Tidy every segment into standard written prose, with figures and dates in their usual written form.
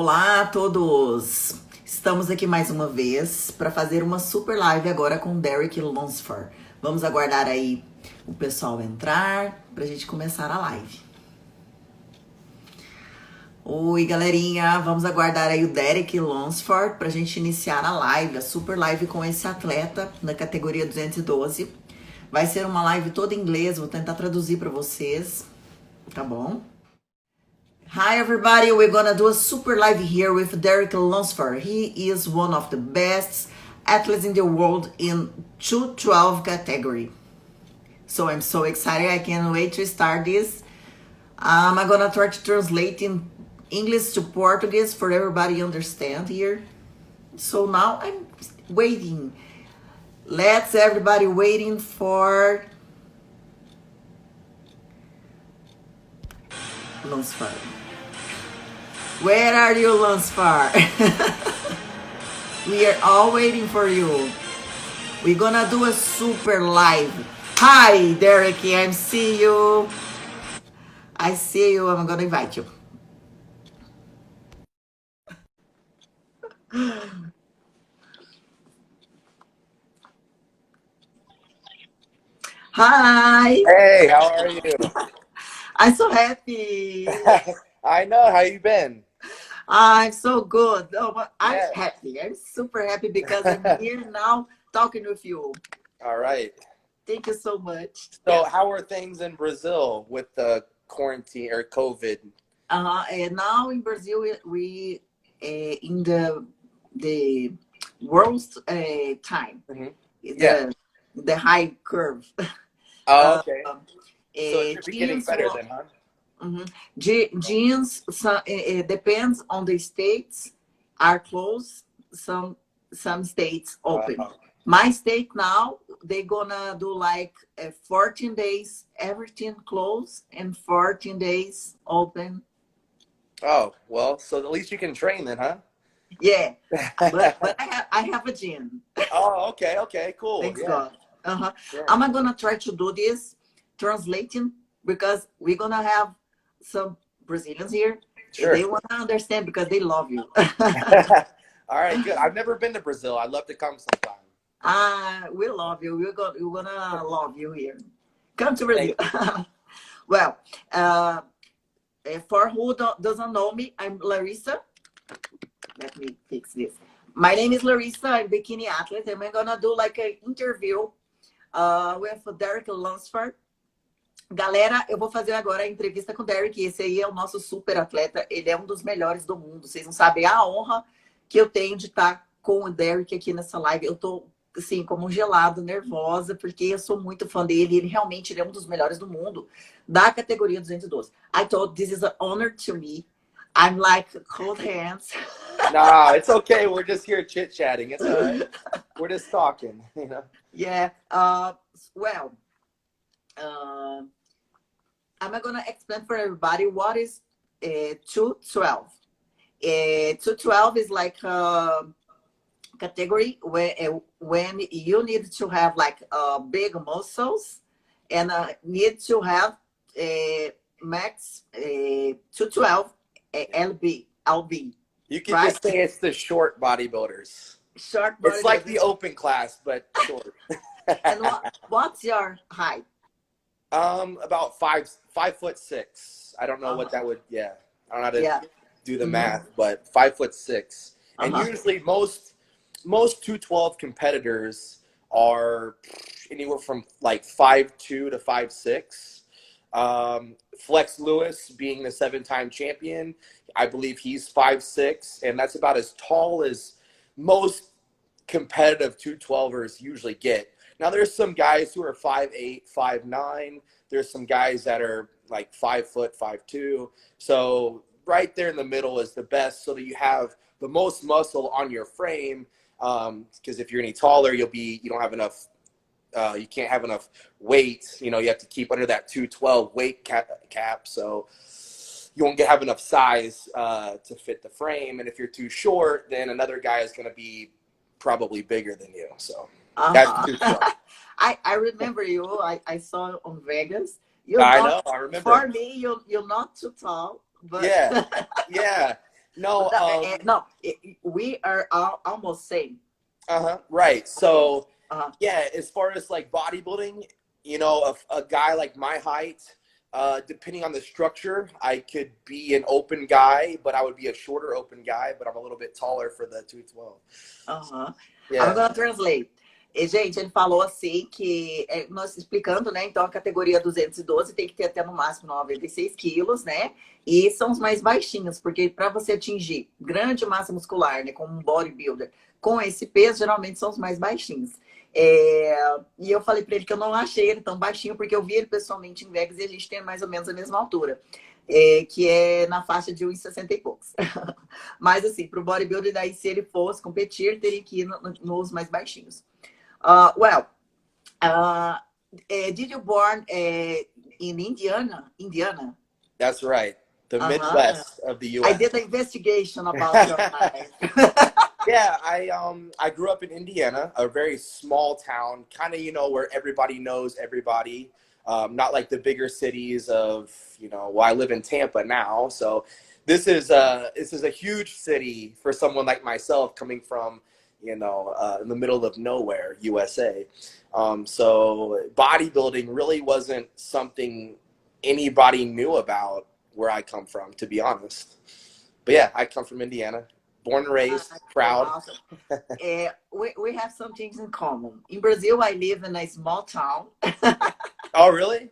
Olá a todos! Estamos aqui mais uma vez para fazer uma super live agora com DEREK LUNSFORD. Vamos aguardar aí o pessoal entrar para a gente começar a live. Oi, galerinha! Vamos aguardar aí o DEREK LUNSFORD para a gente iniciar a live, a super live com esse atleta na categoria 212. Vai ser uma live toda em inglês, vou tentar traduzir para vocês, tá bom? Hi everybody, we're gonna do a super live here with DEREK LUNSFORD. He is one of the best athletes in the world in 212 category. So I'm so excited, I can't wait to start this. I'm gonna try to translate in English to Portuguese for everybody to understand here. So now I'm waiting. Let's everybody waiting for LUNSFORD. Where are you, LUNSFORD? We are all waiting for you. We're gonna do a super live. Hi, DEREK, I see you. I see you, I'm gonna invite you. Hi. Hey, how are you? I'm so happy. I know. How you been? I'm so good. Oh, but I'm Yeah. happy. I'm super happy because I'm here now talking with you. All right. Thank you so much. So, how are things in Brazil with the quarantine or COVID? And now in Brazil, we in the worst time. Mhm. Yeah. The high curve. Oh, okay. So it should be getting Jeans better will- then, huh? Jeans, it depends on the states, are closed. Some states open. My state now, they're gonna do like 14 days, everything closed, and 14 days open. Oh, well, so at least you can train then, huh? Yeah, but I have a gym. Oh, okay, cool. Thanks Yeah. God. Yeah. I'm gonna try to do this translating because we're gonna have some Brazilians here. Sure. They wanna understand because they love you. All right, good. I've never been to Brazil. I'd love to come sometime. We love you. We're gonna love you here. Come to Brazil. Well, for who doesn't know me, I'm Larissa. Let me fix this. My name is Larissa. I'm Bikini athlete, and I'm gonna do like an interview with DEREK LUNSFORD. Galera, eu vou fazer agora a entrevista com o DEREK. Esse aí é o nosso super atleta. Ele é um dos melhores do mundo. Vocês não sabem a honra que eu tenho de estar com o DEREK aqui nessa live. Eu tô assim, como um gelado, nervosa, porque eu sou muito fã dele. Ele realmente é um dos melhores do mundo da categoria 212. I thought this is an honor to me. I'm like cold hands. Nah, it's okay. We're just here chit-chatting. It's all right. We're just talking, you know? Yeah. Well, I'm gonna explain for everybody what is 212. 212 is like a category where when you need to have like big muscles and need to have max 212 LB. You can Right? just say it's the short bodybuilders. Short body. It's like the open class, but short. And what's your height? About 5'6". I don't know what that would. Yeah, I don't know how to do the math, but 5'6". And usually most 212 competitors are anywhere from like 5'2" to 5'6". Flex Lewis, being the 7-time champion, I believe he's 5'6", and that's about as tall as most competitive 212ers usually get. Now, there's some guys who are 5'8", 5'9". There's some guys that are like 5 foot, 5'2". So right there in the middle is the best, so that you have the most muscle on your frame. Because if you're any taller, you don't have enough. You can't have enough weight. You know, you have to keep under that 212 weight cap. So you won't have enough size to fit the frame. And if you're too short, then another guy is going to be probably bigger than you. So that's 212. I remember you. I saw you on Vegas. I know. I remember. For me, you're not too tall. But yeah. No, No, we are all almost same. Right. So, Uh-huh. yeah, as far as like bodybuilding, you know, a guy like my height, depending on the structure, I could be an open guy, but I would be a shorter open guy, but I'm a little bit taller for the 212. Aham. I'm Yeah. gonna translate. E, gente, ele falou assim que, nós explicando, né? Então, a categoria 212 tem que ter até no máximo 96 quilos, né? E são os mais baixinhos, porque para você atingir grande massa muscular, né? Como um bodybuilder, com esse peso, geralmente são os mais baixinhos. E eu falei para ele que eu não achei ele tão baixinho, porque eu vi ele pessoalmente em Vegas e a gente tem mais ou menos a mesma altura. Que é na faixa de 1,60 e poucos. Mas, assim, para o bodybuilder, daí, se ele fosse competir, teria que ir nos mais baixinhos. Did you born in Indiana? Indiana? That's right. The Midwest of the U.S. I did an investigation about your life. Yeah, I grew up in Indiana, a very small town, kind of, you know, where everybody knows everybody. Not like the bigger cities of, you know, well, I live in Tampa now. So this is a huge city for someone like myself coming from, you know, in the middle of nowhere, USA. So bodybuilding really wasn't something anybody knew about where I come from, to be honest. But yeah, I come from Indiana, born and raised, proud. Awesome. We have some things in common. In Brazil, I live in a small town. Oh, really?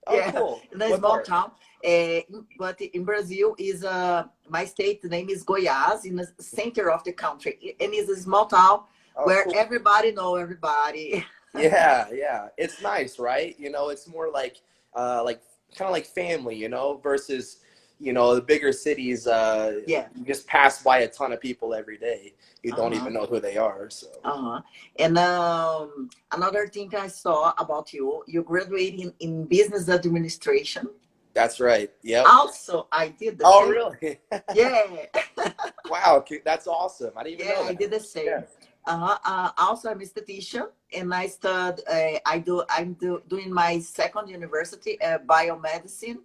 Oh, Yeah, cool. in a What small part? town. But in Brazil is my state name is Goiás, in the center of the country, and it's a small town where cool. everybody know everybody. Yeah. It's nice, right? You know, it's more like kind of like family, you know, versus, you know, the bigger cities. You just pass by a ton of people every day. You don't even know who they are. So. And another thing I saw about you, you graduated in business administration. That's right. Yep. Also, I did the Oh, same. really? Yeah. Wow, that's awesome. I didn't even know that. I did the same. Yeah. Also, I'm a statistician, and I stud. I'm doing my second university, biomedicine.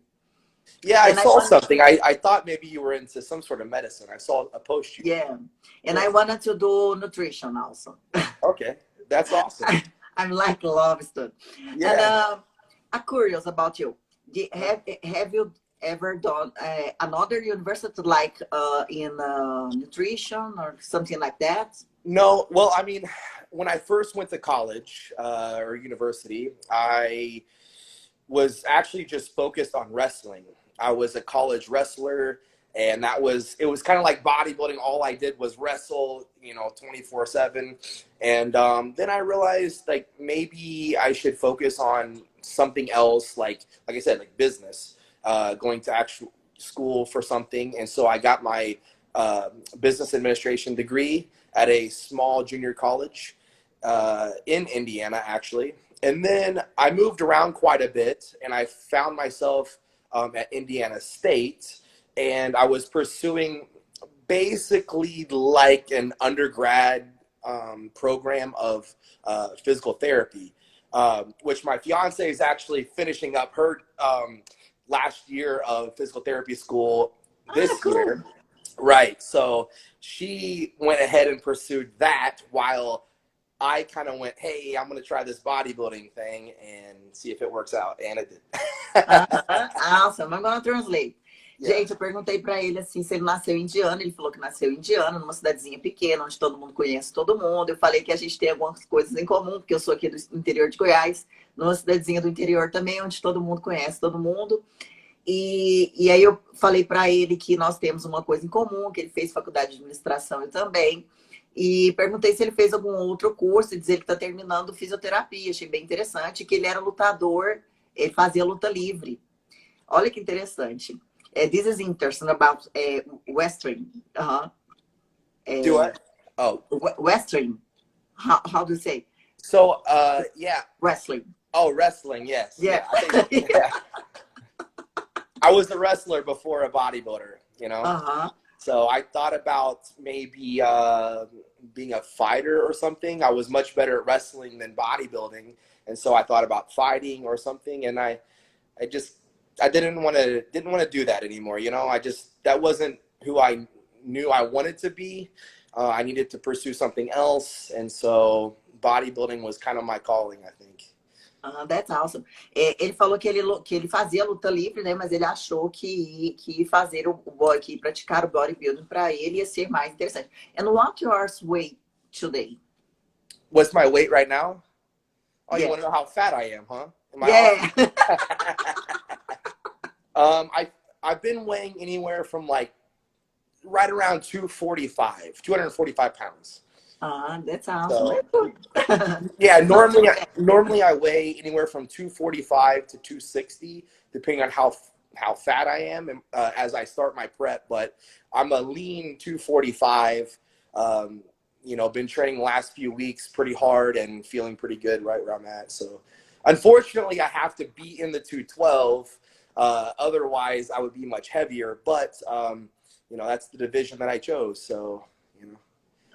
Yeah, I saw something. I thought maybe you were into some sort of medicine. I saw a post you. Yeah, and I wanted to do nutrition also. Okay, that's awesome. I'm like love student. Yeah. And I'm curious about you. Have you ever done another university like in nutrition or something like that? No, well, I mean, when I first went to college or university, I was actually just focused on wrestling. I was a college wrestler, and it was kind of like bodybuilding. All I did was wrestle, you know, 24/7. And then I realized like maybe I should focus on something else, like I said, like business, going to actual school for something. And so I got my business administration degree at a small junior college in Indiana, actually. And then I moved around quite a bit, and I found myself at Indiana State, and I was pursuing basically like an undergrad program of physical therapy, which my fiance is actually finishing up her last year of physical therapy school this year. Right. So she went ahead and pursued that while I kind of went, hey, I'm going to try this bodybuilding thing and see if it works out. And it did. Awesome. I'm going to translate. Yeah. Gente, eu perguntei para ele assim, se ele nasceu indiano. Ele falou que nasceu indiano, numa cidadezinha pequena, onde todo mundo conhece todo mundo. Eu falei que a gente tem algumas coisas em comum, porque eu sou aqui do interior de Goiás, numa cidadezinha do interior também, onde todo mundo conhece todo mundo. E aí eu falei para ele que nós temos uma coisa em comum, que ele fez faculdade de administração, eu também. E perguntei se ele fez algum outro curso, e dizer que está terminando fisioterapia. Achei bem interessante, que ele era lutador, ele fazia luta livre. Olha que interessante. This is interesting about wrestling. Do what? Oh. Wrestling. How do you say? So, yeah. Wrestling. Oh, wrestling, yes. Yeah. Yeah. I was a wrestler before a bodybuilder, you know? So I thought about maybe being a fighter or something. I was much better at wrestling than bodybuilding. And so I thought about fighting or something. And I didn't want to do that anymore. You know, that wasn't who I knew I wanted to be. I needed to pursue something else. And so bodybuilding was kind of my calling, I think. That's awesome. Ele falou que ele fazia luta livre, né? Mas ele achou que fazer que praticar o bodybuilding para ele ia ser mais interessante. And what your weight today? What's my weight right now? Oh, yeah. You want to know how fat I am, huh? I've been weighing anywhere from like right around 245 pounds. That's awesome. So, yeah, normally I weigh anywhere from 245 to 260, depending on how fat I am as I start my prep. But I'm a lean 245. Been training the last few weeks pretty hard and feeling pretty good right where I'm at. So, unfortunately, I have to be in the 212. Otherwise, I would be much heavier. But that's the division that I chose. So.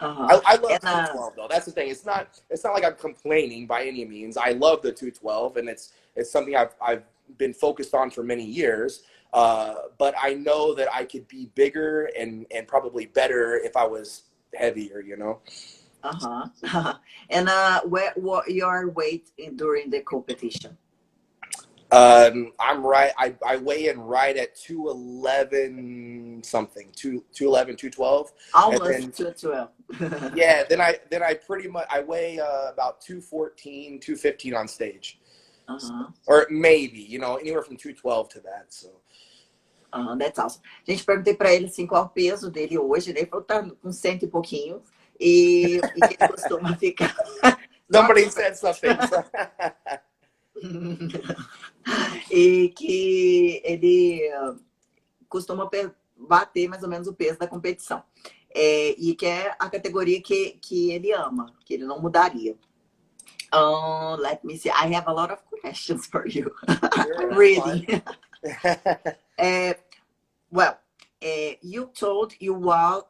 I love 212 though. That's the thing. It's not like I'm complaining by any means. I love the 212, and it's something I've been focused on for many years. But I know that I could be bigger and probably better if I was heavier. And what your weight during the competition? I'm right. I weigh in right at 211 something, 211, 212. Almost 212. Yeah. Then I pretty much I weigh about 214, 215 on stage, or maybe anywhere from 212 to that. So. That's awesome. Gente, perguntei para ele assim qual o peso dele hoje. Ele falou que tá com 100 e pouquinho e que ele costuma ficar. Somebody said something. E que ele costuma bater mais ou menos o peso da competição. E que é a categoria que ele ama, que ele não mudaria. Let me see. I have a lot of questions for you. Sure, really. You told you was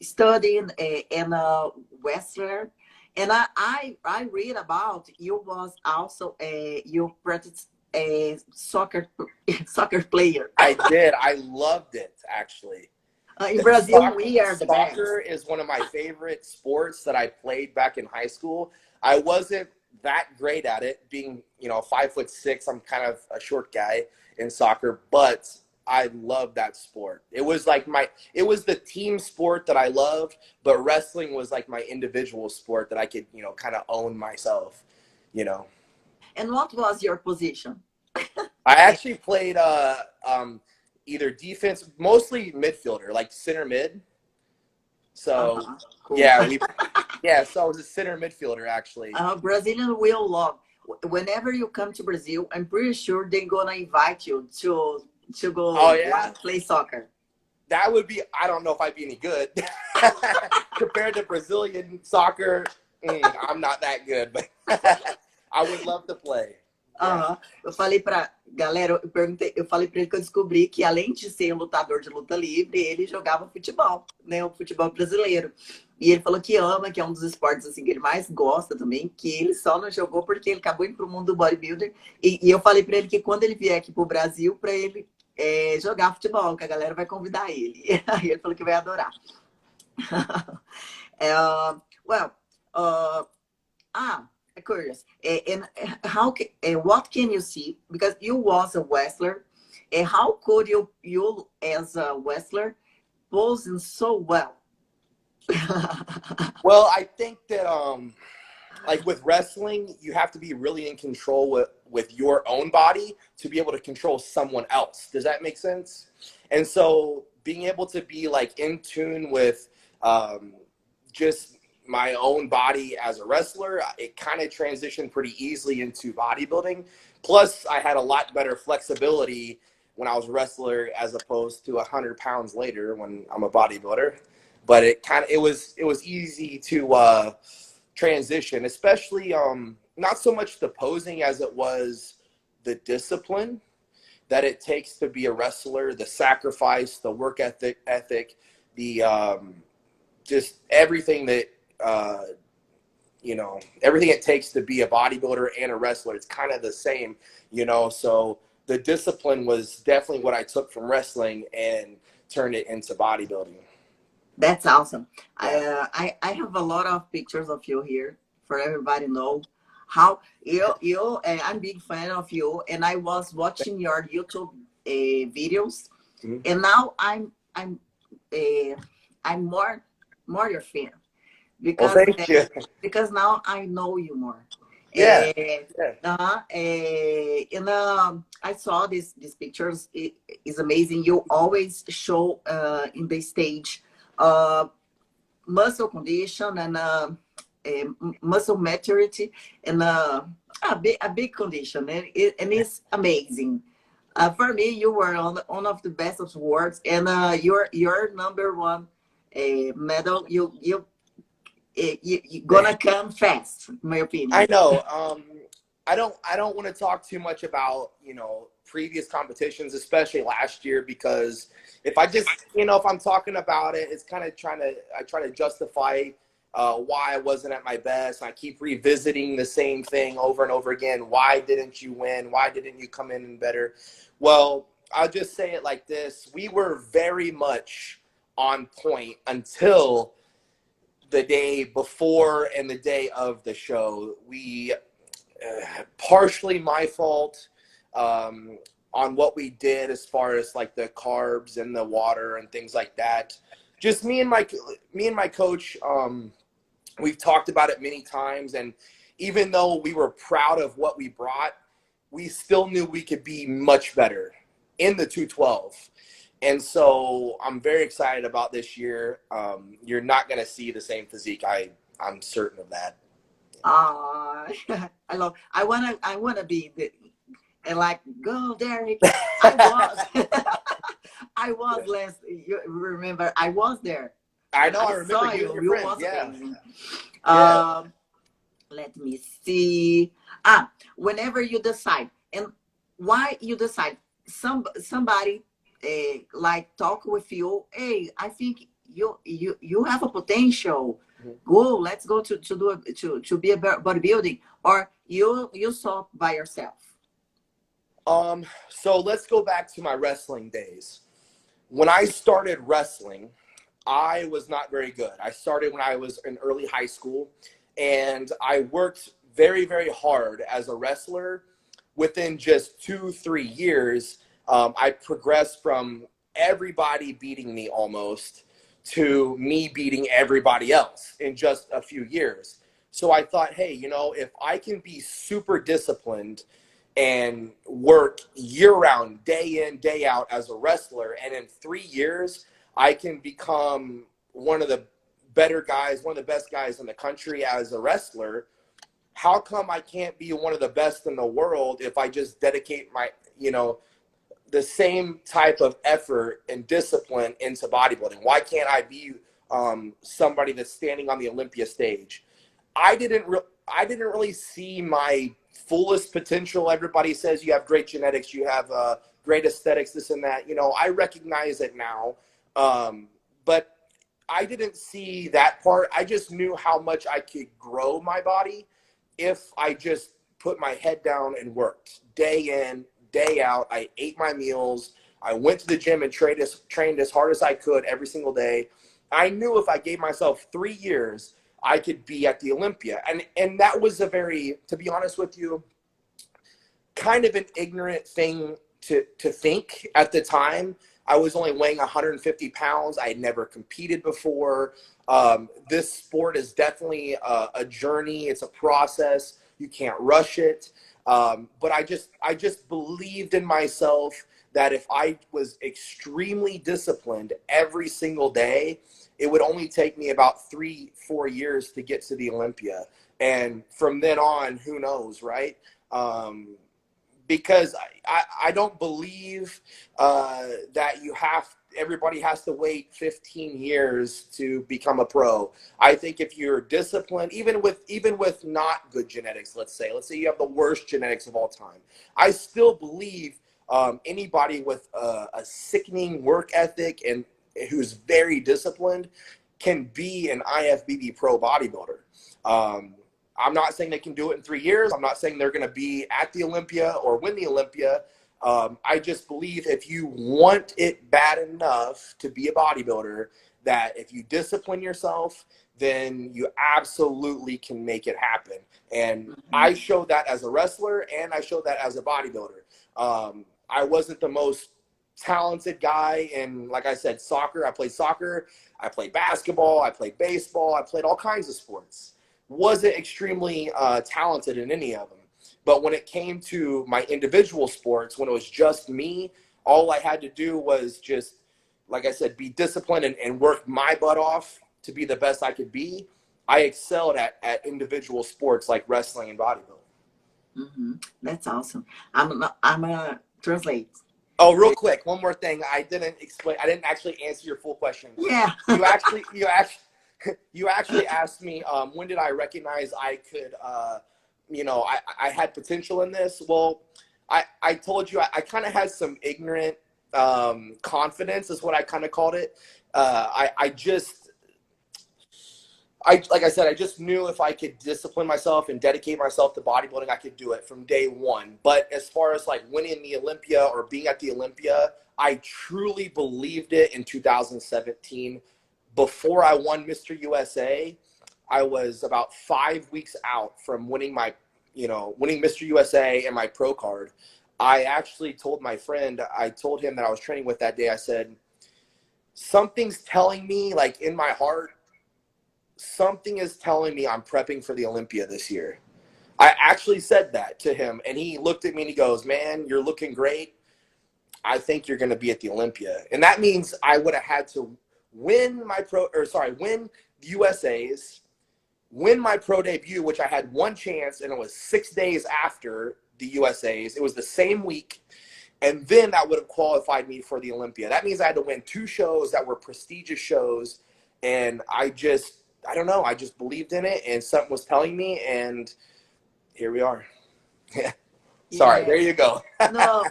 studying in a wrestler. And I read about you was also you practiced a soccer player. I did. I loved it, actually. In Brazil, we are the best. Soccer is one of my favorite sports that I played back in high school. I wasn't that great at it, being 5'6". I'm kind of a short guy in soccer, but I love that sport. It was like it was the team sport that I loved, but wrestling was like my individual sport that I could, kind of own myself, And what was your position? I actually played either defense, mostly midfielder, like center mid. So cool. So I was a center midfielder actually. Brazilian will love. Whenever you come to Brazil, I'm pretty sure they're gonna invite you to go play soccer. That would be, I don't know if I'd be any good. Compared to Brazilian soccer, I'm not that good, but I would love to play. Eu falei pra galera, eu falei pra ele que eu descobri que além de ser um lutador de luta livre, ele jogava futebol, né? O futebol brasileiro. E ele falou que ama, que é um dos esportes assim, que ele mais gosta também, que ele só não jogou porque ele acabou indo pro mundo do bodybuilder. E eu falei pra ele que quando ele vier aqui pro Brasil, pra ele jogar futebol, que a galera vai convidar ele. Aí ele falou que vai adorar. Curious. And what can you see? Because you was a wrestler, and how could you as a wrestler posing so well? Well, I think that like with wrestling, you have to be really in control with your own body to be able to control someone else. Does that make sense? And so being able to be like in tune with just my own body as a wrestler, it kind of transitioned pretty easily into bodybuilding. Plus, I had a lot better flexibility when I was a wrestler as opposed to 100 pounds later when I'm a bodybuilder. But it was easy to transition, especially not so much the posing as it was the discipline that it takes to be a wrestler, the sacrifice, the work ethic, the just everything that everything it takes to be a bodybuilder and a wrestler. It's kind of the same, so the discipline was definitely what I took from wrestling, and turn it into bodybuilding. That's awesome. I have a lot of pictures of you here for everybody to know how I'm a big fan of you, and I was watching your YouTube videos, and now I'm more your fan because thank you. Because now I know you more. Yeah. And I saw these pictures. It is amazing. You always show in the stage muscle condition and muscle maturity and a big condition, and it's amazing. For me, you were one of the best of words, and your number one medal. You're gonna come fast, in my opinion. I know. I don't want to talk too much about, you know, previous competitions, especially last year, because if I just, you know, if I'm talking about it, it's kind of I try to justify why I wasn't at my best. I keep revisiting the same thing over and over again. Why didn't you win? Why didn't you come in better? Well, I'll just say it like this. We were very much on point until the day before and the day of the show. We partially my fault on what we did as far as like the carbs and the water and things like that. Just me and my coach, we've talked about it many times, and even though we were proud of what we brought, we still knew we could be much better in the 212. And so I'm very excited about this year. You're not going to see the same physique. I'm certain of that. I wanna be and like, go Derek. I was last. You remember? I was there. I know. I remember saw you. You Friend. was Yeah. amazing. Yeah. Let me see. Whenever you decide, and why you decide, somebody like talk with you. Hey, I think you have a potential. Go, let's go to be a bodybuilding, or you saw by yourself. So let's go back to my wrestling days. When I started wrestling, I was not very good. I started when I was in early high school, and I worked very, very hard as a wrestler. Within just 2-3 years, I progressed from everybody beating me almost to me beating everybody else in just a few years. So I thought, hey, you know, if I can be super disciplined and work year-round, day in, day out as a wrestler, and in 3 years, I can become one of the better guys, one of the best guys in the country as a wrestler, how come I can't be one of the best in the world if I just dedicate my, you know, the same type of effort and discipline into bodybuilding? Why can't I be somebody that's standing on the Olympia stage? I didn't really see my fullest potential. Everybody says you have great genetics, you have great aesthetics, this and that. You know, I recognize it now, but I didn't see that part. I just knew how much I could grow my body if I just put my head down and worked day in, day out. I ate my meals. I went to the gym and trained as hard as I could every single day. I knew if I gave myself 3 years, I could be at the Olympia. And that was a very, to be honest with you, kind of an ignorant thing to think at the time. I was only weighing 150 pounds. I had never competed before. This sport is definitely a journey. It's a process. You can't rush it. But I just believed in myself that if I was extremely disciplined every single day, it would only take me about 3-4 years to get to the Olympia. And from then on, who knows, right? Because I don't believe that everybody has to wait 15 years to become a pro. I think if you're disciplined, even with not good genetics, let's say you have the worst genetics of all time, I still believe anybody with a sickening work ethic and who's very disciplined can be an IFBB pro bodybuilder. I'm not saying they can do it in 3 years. I'm not saying they're going to be at the Olympia or win the Olympia. I just believe if you want it bad enough to be a bodybuilder, that if you discipline yourself, then you absolutely can make it happen. And I showed that as a wrestler, and I showed that as a bodybuilder. I wasn't the most talented guy in, like I said, soccer. I played soccer, I played basketball, I played baseball, I played all kinds of sports. Wasn't extremely talented in any of them. But when it came to my individual sports, when it was just me, all I had to do was just, like I said, be disciplined and work my butt off to be the best I could be. I excelled at individual sports like wrestling and bodybuilding. That's awesome. I'm gonna translate. Oh, real quick, one more thing. I didn't actually answer your full question. Yeah. You actually asked me, when did I recognize I could, I had potential in this? Well, I told you I kind of had some ignorant confidence is what I kind of called it. Like I said, I just knew if I could discipline myself and dedicate myself to bodybuilding, I could do it from day one. But as far as like winning the Olympia or being at the Olympia, I truly believed it in 2017. Before I won Mr. USA, I was about 5 weeks out from winning Mr. USA and my pro card. I actually told my friend, I told him that I was training with that day, I said, something's telling me, like in my heart, something is telling me I'm prepping for the Olympia this year. I actually said that to him, and he looked at me and he goes, man, you're looking great. I think you're going to be at the Olympia. And that means I would have had to win the USA's, win my pro debut, which I had one chance, and it was 6 days after the USA's. It was the same week. And then that would have qualified me for the Olympia. That means I had to win 2 shows that were prestigious shows. And I don't know. I just believed in it, and something was telling me, and here we are. Yeah. Sorry. Yeah. There you go. No,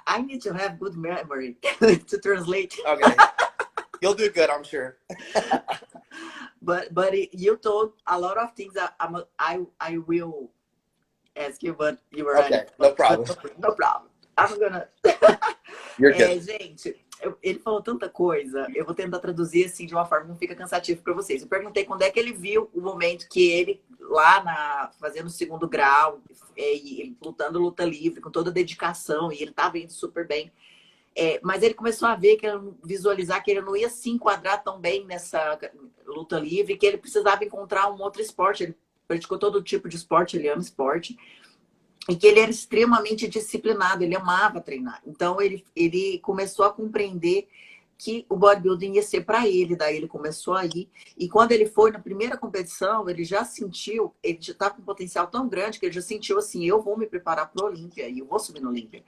I need to have good memory to translate. Okay. You'll do good, I'm sure. But you told a lot of things that I will ask you, but you were okay. No problem. No problem. I'm gonna. You're good. Gente, ele falou tanta coisa. Eu vou tentar traduzir assim de uma forma que não fica cansativo para vocês. Eu perguntei quando é que ele viu o momento que ele lá fazendo o 2º grau, ele lutando luta livre com toda a dedicação, e ele estava indo super bem. Mas ele começou a ver, visualizar que ele não ia se enquadrar tão bem nessa luta livre, que ele precisava encontrar um outro esporte. Ele praticou todo tipo de esporte, ele ama esporte, e que ele era extremamente disciplinado, ele amava treinar. Então ele começou a compreender que o bodybuilding ia ser para ele, daí ele começou a ir. E quando ele foi na primeira competição, ele já sentiu, ele já estava com um potencial tão grande que ele já sentiu assim, eu vou me preparar para o Olímpia e eu vou subir no Olímpia.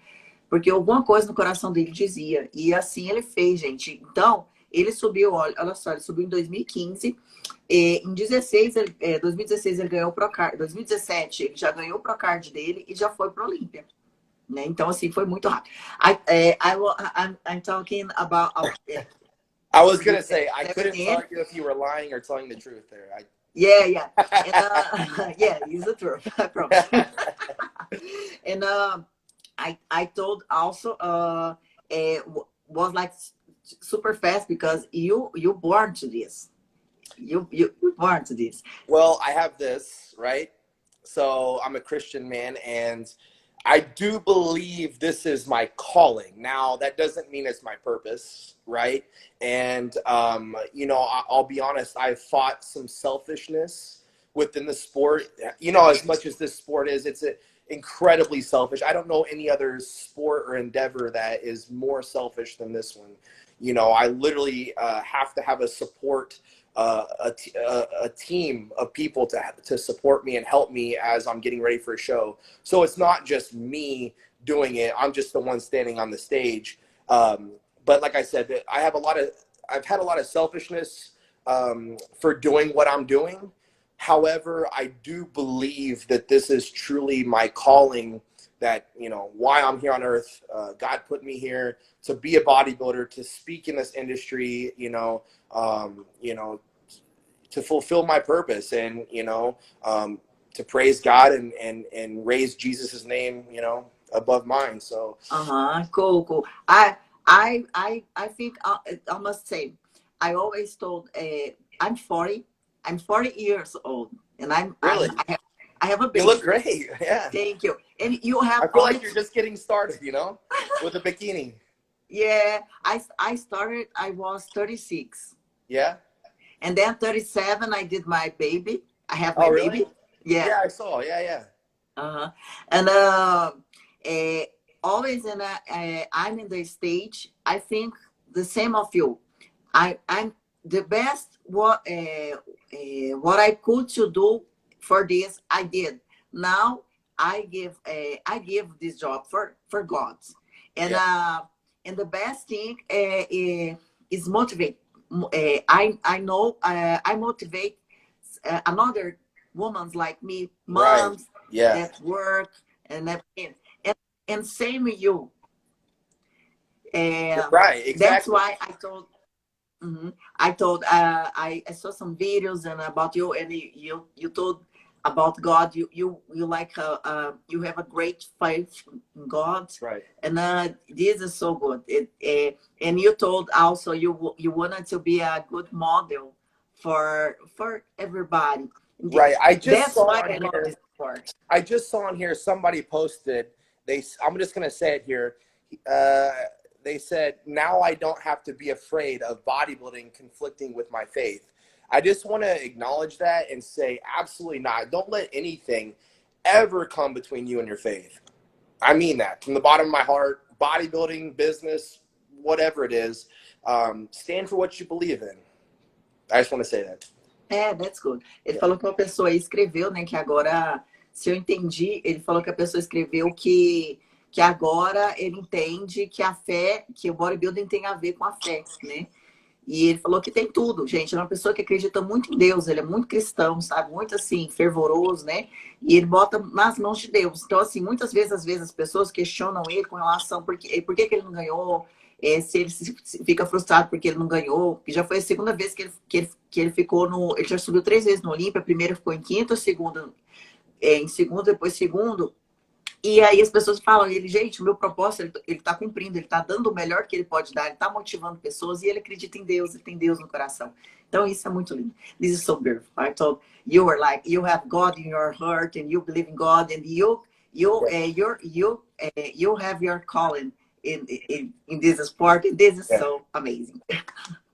Porque alguma coisa no coração dele dizia. E assim ele fez, gente. Então, ele subiu, olha só, ele subiu em 2015. Em 2016 ele ganhou o Procard. Em 2017 ele já ganhou o Procard dele e já foi para o Olímpia. Né? Então, assim, foi muito rápido. I'm talking about... I was going to say, I couldn't tell you if you were lying or telling the truth there. Yeah. And, yeah, it's the truth. I promise. And I told also was like super fast because you born to this. You born to this. Well, I have this, right? So I'm a Christian man, and I do believe this is my calling. Now, that doesn't mean it's my purpose, right? And, I'll be honest, I've fought some selfishness within the sport. As much as this sport is, it's incredibly selfish. I don't know any other sport or endeavor that is more selfish than this one. I literally have to have a support, a team of people to support me and help me as I'm getting ready for a show. So it's not just me doing it. I'm just the one standing on the stage. But like I said, I've had a lot of selfishness for doing what I'm doing. However, I do believe that this is truly my calling, that, why I'm here on earth. God put me here to be a bodybuilder, to speak in this industry, to fulfill my purpose and, to praise God and raise Jesus' name, above mine. So Cool, cool. I think I must say, I always told, I'm 40. I'm 40 years old, and really, I have a you baby. look great. Yeah. Thank you. And you have. I feel like you're just getting started, you know, with a bikini. Yeah, I started. I was 36. Yeah. And then 37, I did my baby. I have my really? baby. Yeah. Yeah, I saw. Yeah, yeah. And always I'm in the stage. I think the same of you. I'm the best. What I could to do for this, I did. Now I give this job for God, and Yeah. And the best thing is motivate. I know I motivate another women's like me, Right. moms Yeah. that work and everything. And same with you. Right. Exactly. That's why I told. I saw some videos and about you, and you told about God. You like you have a great faith in God, Right. and this is so good. And you told also you wanted to be a good model for everybody. Right. I just That's saw why on I love here. this sport. I just saw on here somebody posted. I'm just gonna say it here. They said, now I don't have to be afraid of bodybuilding conflicting with my faith. I just want to acknowledge that and say, absolutely not. Don't let anything ever come between you and your faith. I mean that from the bottom of my heart. Bodybuilding, business, whatever it is, stand for what you believe in. I just want to say that. That's good. Ele falou que uma pessoa aí escreveu, né, que agora, se eu entendi, ele falou que a pessoa escreveu que agora ele entende que a fé, que o bodybuilding tem a ver com a fé, né? E ele falou que tem tudo, gente. Ele é uma pessoa que acredita muito em Deus, ele é muito cristão, sabe? Muito assim, fervoroso, né? E ele bota nas mãos de Deus. Então, assim, muitas vezes, às vezes, as pessoas questionam ele com relação por que ele não ganhou, se ele fica frustrado porque ele não ganhou, que já foi a segunda vez que ele ficou no. Ele já subiu 3 vezes no Olympia, a primeira ficou em quinto, a segunda em segundo, depois segundo. E aí as pessoas falam, ele, gente, o meu propósito, ele tá cumprindo, ele tá dando o melhor que ele pode dar, ele tá motivando pessoas e ele acredita em Deus, ele tem Deus no coração. Então isso é muito lindo. This is so beautiful. I told you are like, you have God in your heart and you believe in God and you have your calling in this sport, and this is so amazing.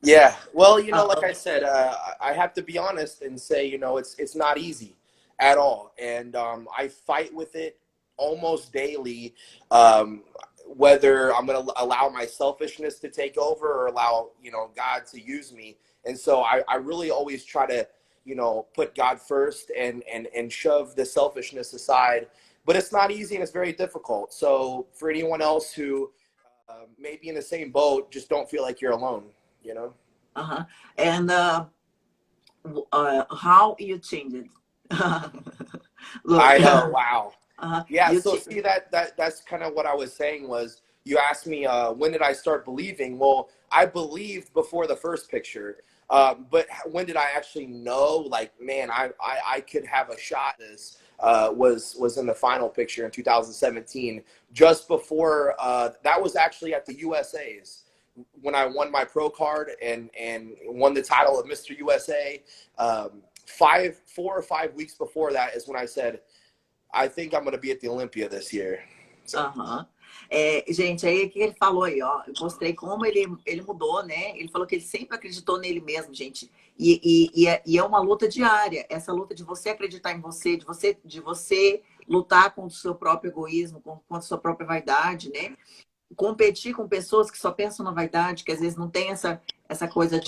Yeah. Well, you know, like I said, I have to be honest and say, you know, it's not easy at all. And I fight with it almost daily, whether I'm going to allow my selfishness to take over or allow, you know, God to use me. And so I really always try to, you know, put God first and shove the selfishness aside. But it's not easy and it's very difficult. So for anyone else who may be in the same boat, just don't feel like you're alone, you know? And how you change it? I know. Wow. Yeah. So see, that's kind of what I was saying was, you asked me, when did I start believing? Well, I believed before the first picture. But when did I actually know, like, man, I could have a shot at this, was in the final picture in 2017, just before, that was actually at the USA's when I won my pro card and won the title of Mr. USA. 4 or 5 weeks before that is when I said, I think I'm going to be at the Olympia this year. So. Gente, aí o que ele falou aí, ó, eu mostrei como ele mudou, né? Ele falou que ele sempre acreditou nele mesmo, gente. E é uma luta diária, essa luta de você acreditar em você, de você lutar contra o seu próprio egoísmo, contra a sua própria vaidade, né? Competir com pessoas que só pensam na vaidade, que às vezes não tem essa coisa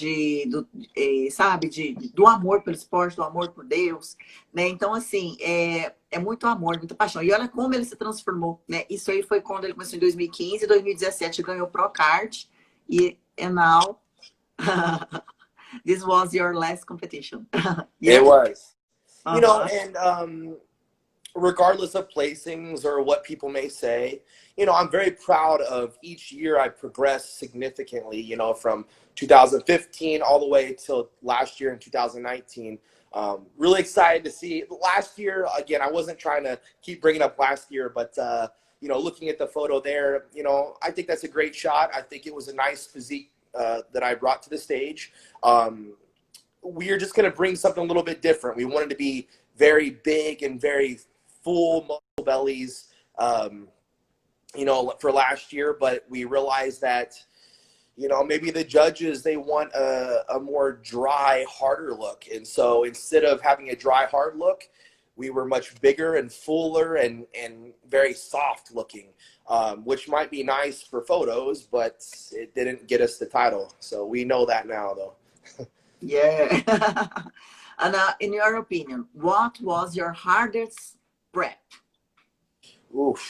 do amor pelo esporte, do amor por Deus, né? Então, assim, é muito amor, muita paixão. E olha como ele se transformou, né? Isso aí foi quando ele começou em 2015, 2017 ganhou Pro Kart, and now this was your last competition. It was. You know, and regardless of placings or what people may say, you know, I'm very proud of each year I progressed significantly, you know, from 2015 all the way till last year in 2019. Really excited to see last year. Again, I wasn't trying to keep bringing up last year, but you know, looking at the photo there, you know, I think that's a great shot. I think it was a nice physique that I brought to the stage. We are just going to bring something a little bit different. We wanted to be very big and very full muscle bellies, you know, for last year, but we realized that, you know, maybe the judges, they want a more dry, harder look. And so instead of having a dry, hard look, we were much bigger and fuller and very soft looking, which might be nice for photos, but it didn't get us the title. So we know that now, though. Yeah. And in your opinion, what was your hardest prep? Oof.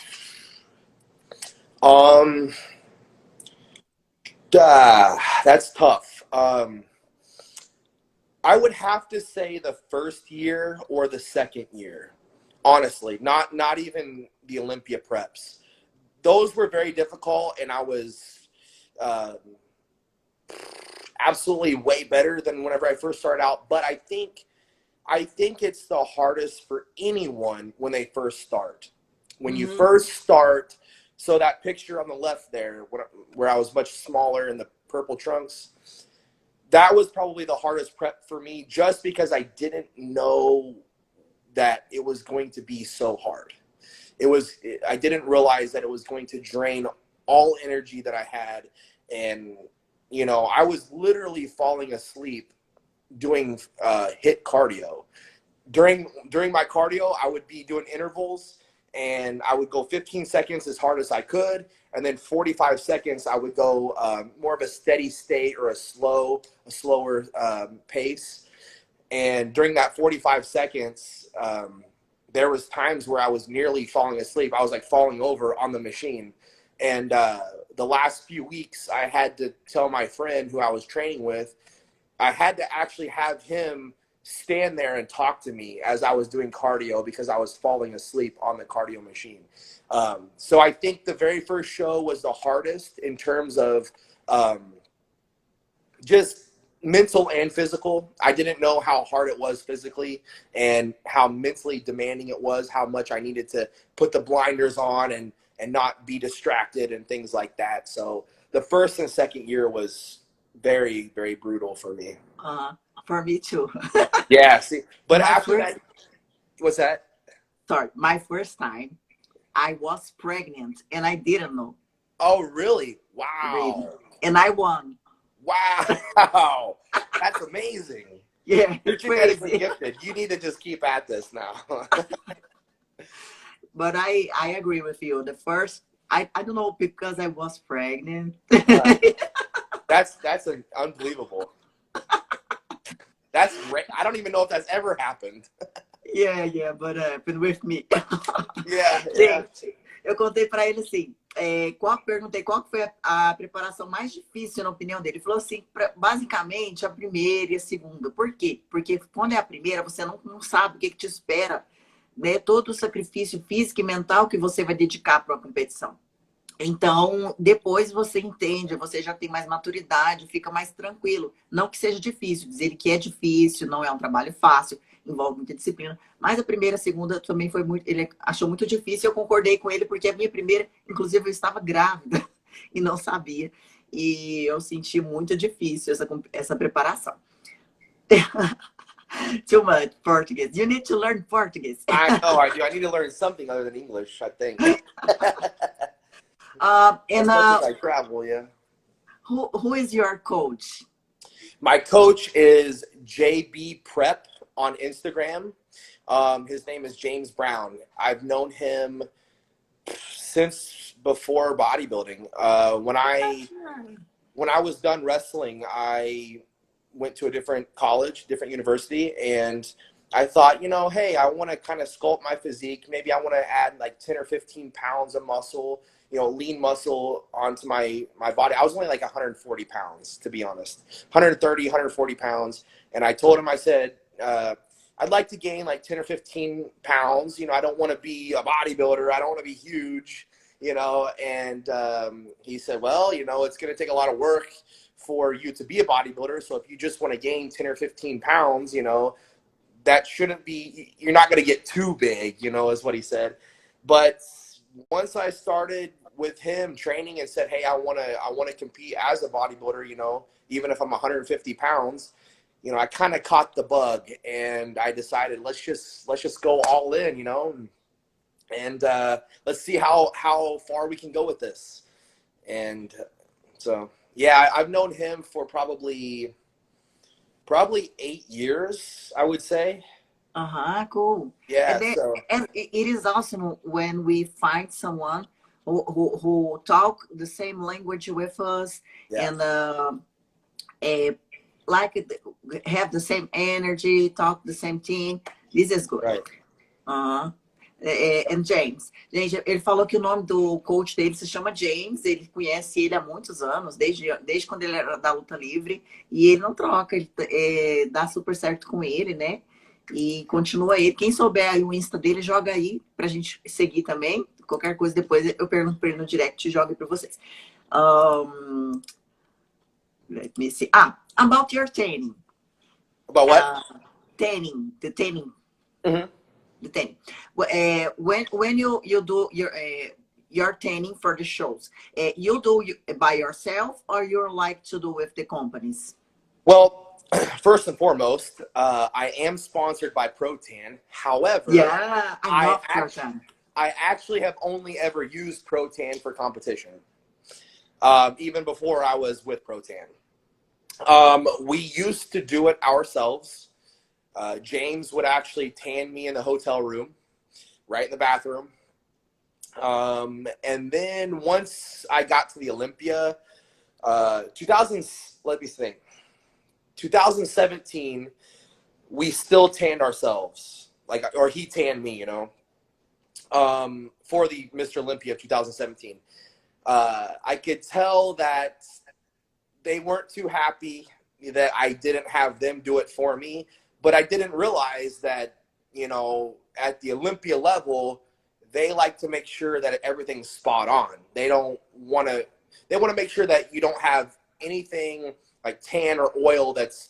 That's tough. I would have to say the first year or the second year, honestly, not even the Olympia preps. Those were very difficult, and I was absolutely way better than whenever I first started out. But I think it's the hardest for anyone when they first start. When you first start, so that picture on the left there, where I was much smaller in the purple trunks, that was probably the hardest prep for me, just because I didn't know that it was going to be so hard. I didn't realize that it was going to drain all energy that I had. And, you know, I was literally falling asleep doing HIIT cardio. During my cardio, I would be doing intervals, and I would go 15 seconds as hard as I could, and then 45 seconds I would go more of a steady state or a slower pace. And during that 45 seconds, there was times where I was nearly falling asleep. I was like falling over on the machine. And the last few weeks, I had to tell my friend who I was training with, I had to actually have him stand there and talk to me as I was doing cardio, because I was falling asleep on the cardio machine. So I think the very first show was the hardest in terms of just mental and physical. I didn't know how hard it was physically and how mentally demanding it was, how much I needed to put the blinders on and not be distracted and things like that. So the first and second year was very, very brutal for me. For me too. Yeah, see, but My after first, that, what's that? sorry, my first time, I was pregnant and I didn't know. Oh, really? Really. Wow. And I won. Wow. That's amazing. Yeah, You're genetically gifted. You need to just keep at this now. But I agree with you. The first, I don't know, because I was pregnant. That's unbelievable. That's great. I don't even know if that's ever happened. Yeah, but happened with me. Yeah. Gente, eu contei pra ele assim, perguntei qual foi a preparação mais difícil na opinião dele. Ele falou assim, basicamente a primeira e a segunda. Por quê? Porque quando é a primeira, você não sabe o que te espera, né? Todo o sacrifício físico e mental que você vai dedicar para uma competição. Então, depois você entende, você já tem mais maturidade, fica mais tranquilo. Não que seja difícil, dizer que é difícil, não é um trabalho fácil, envolve muita disciplina. Mas a primeira, a segunda também foi muito, ele achou muito difícil. Eu concordei com ele, porque a minha primeira, inclusive, eu estava grávida e não sabia. E eu senti muito difícil essa preparação. Too much Portuguese. You need to learn Portuguese. I know I do. I need to learn something other than English, I think. And I travel, yeah. Who is your coach? My coach is JB Prep on Instagram. His name is James Brown. I've known him since before bodybuilding. When I was done wrestling, I went to a different college, different university, and I thought, you know, hey, I want to kind of sculpt my physique. Maybe I want to add like 10 or 15 pounds of muscle, you know, lean muscle onto my body. I was only like 140 pounds, to be honest, 130, 140 pounds. And I told him, I said, I'd like to gain like 10 or 15 pounds. You know, I don't want to be a bodybuilder. I don't want to be huge, you know. And he said, well, you know, it's going to take a lot of work for you to be a bodybuilder. So if you just want to gain 10 or 15 pounds, you know, that shouldn't be, you're not going to get too big, you know, is what he said. But once I started with him training and said, hey, I want to compete as a bodybuilder, you know, even if I'm 150 pounds, you know, I kind of caught the bug, and I decided let's just go all in, you know, and let's see how far we can go with this. And so, yeah, I've known him for probably 8 years, I would say. Cool. Yeah, and it is awesome when we find someone who talk the same language with us, yeah. And like have the same energy, talk the same thing. This is good. Right. And James. Gente, ele falou que o nome do coach dele se chama James. Ele conhece ele há muitos anos, desde quando ele era da luta livre. E ele não troca, ele dá super certo com ele, né? E continua ele. Quem souber aí o Insta dele, joga aí pra gente seguir também. Qualquer coisa depois eu pergunto pra ele no direct e jogo pra vocês. Let me see. About your training. About what? Tanning. The tanning. Mm-hmm. The tanning. When you do your tanning for the shows, you do by yourself, or you like to do with the companies? Well, first and foremost, I am sponsored by Protan. However, yeah, I love Protan. I actually have only ever used Protan for competition, even before I was with Protan. We used to do it ourselves. James would actually tan me in the hotel room, right in the bathroom. And then once I got to the Olympia, 2017, we still tanned ourselves, or he tanned me, you know, for the Mr. Olympia of 2017. I could tell that they weren't too happy that I didn't have them do it for me, but I didn't realize that, you know, at the Olympia level, they like to make sure that everything's spot on. They want to make sure that you don't have anything like tan or oil that's